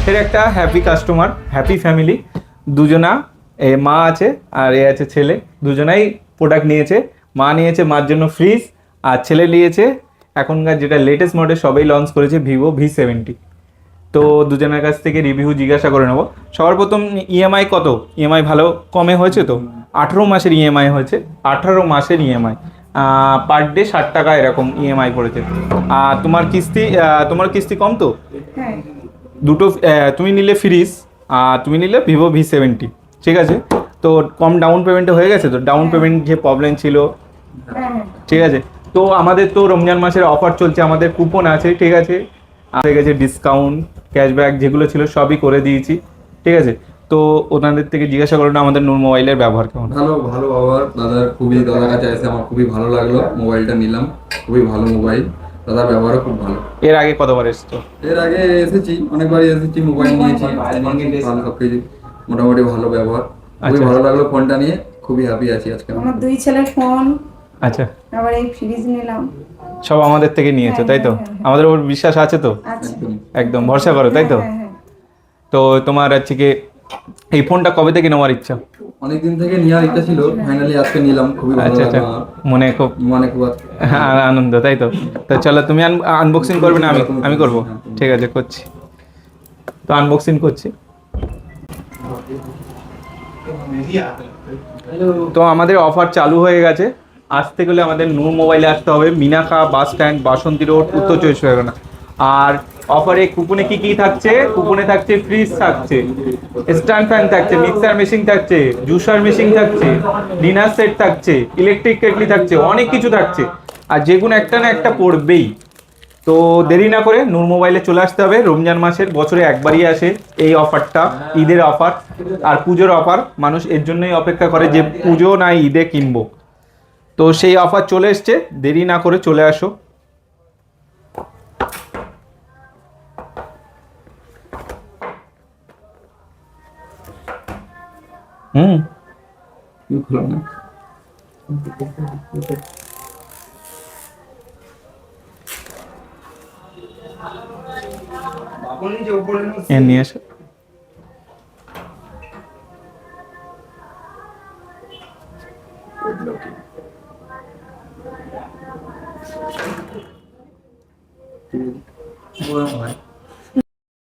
মাসের একটা happy customer, happy family. দুজনা মা আছে আর এ আছে ছেলে, দুজনাই প্রোডাক্ট নিয়েছে। মা নিয়েছে মার জন্য ফ্রিজ, আর ছেলে নিয়েছে এখনকার যেটা লেটেস্ট মডেল সবাই লঞ্চ করেছে, Vivo V70। তো দুজনের কাছ থেকে রিভিউ জিজ্ঞাসা করে নেবো। সবার প্রথম ইএমআই কত? ইএমআই ভালো কমে হয়েছে তো? 18 মাসের ইএমআই হয়েছে, 18 মাসের ইএমআই, পার ডে 60 টাকা এরকম ইএমআই পড়েছে। আর তোমার কিস্তি কম তো? হ্যাঁ। দুটো তুমি নিলে ফ্রিজ আর তুমি নিলে Vivo V70, ঠিক আছে? তো কম ডাউন পেমেন্টে হয়ে গেছে তো? ডাউন পেমেন্ট যে প্রবলেম ছিল, হ্যাঁ। ঠিক আছে? তো আমাদের তো রমজান মাসের অফার চলছে, আমাদের কুপন আছে, ঠিক আছে? হয়ে গেছে ডিসকাউন্ট, ক্যাশব্যাক যেগুলো ছিল সবই করে দিয়েছি, ঠিক আছে? তো ওনাদের থেকে জিজ্ঞাসা করুন আমাদের নূর মোবাইলের ব্যবহার কেমন। ভালো ভালো ব্যবহার দাদার, দাদার কাছে এসে আমার খুবই ভালো লাগলো, মোবাইলটা নিলাম, খুবই ভালো মোবাইল, দাদার ব্যবহারও খুব ভালো। এর আগে কতবার এসছো? এর আগে এসেছি, অনেকবারই এসেছি, মোবাইল নিয়েছি, ভালো সবকিছু, মোটামুটি ভালো ব্যবহার, খুবই ভালো লাগলো। ফোনটা নিয়ে খুবই হ্যাপি আছি আজকে। আমার দুই ছেলের ফোন, আচ্ছা, আবার এই ফ্রিজ নিলাম, সব আমাদের থেকে নিয়েছো তাই তো? আমাদের ওপর বিশ্বাস আছে তো? আচ্ছা। একদম একদম ভরসা করো তাই তো? হ্যাঁ, হ্যাঁ। তো তোমার হচ্ছে কি এই ফোনটা কবে থেকে নেওয়ার ইচ্ছা? অনেকদিন থেকে নেওয়ার ইচ্ছা ছিল, ফাইনালি আজকে নিলাম, খুবই ভালো আচ্ছা আচ্ছা, লাগলো আমার। মনে খুব মানে খুব আনন্দ তাই তো? তো চলো, তুমি আনবক্সিং করবে না আমি করব? ঠিক আছে, করছি। তো আনবক্সিং করছি। তো আমাদের অফার চালু হয়ে গেছে। আসতে গেলে আমাদের নূর মোবাইলে আসতে হবে, মিনাখা বাস স্ট্যান্ড, বাসন্তী রোড, উত্তর 24 পরগনা। আর অফারে কুপনে কি কি থাকছে? কুপনে থাকছে ফ্রিজ থাকছে, স্ট্যান্ড ফ্যান থাকছে, মিক্সার মেশিন থাকছে, জুসার মেশিন থাকছে, ডিনার সেট থাকছে, ইলেকট্রিক কেটলি থাকছে, অনেক কিছু থাকছে। আর যে কোনো একটা না একটা পড়বেই। তো দেরি না করে নূর মোবাইলে চলে আসতে হবে। রমজান মাসের বছরে একবারই আসে এই অফারটা, ঈদের অফার আর পুজোর অফার। মানুষ এর জন্যই অপেক্ষা করে যে পুজো না ঈদে কিনবো। তো সেই অফার চলে এসছে, দেরি না করে চলে আসো। হুম, খুলো না। নিয়ে এসো।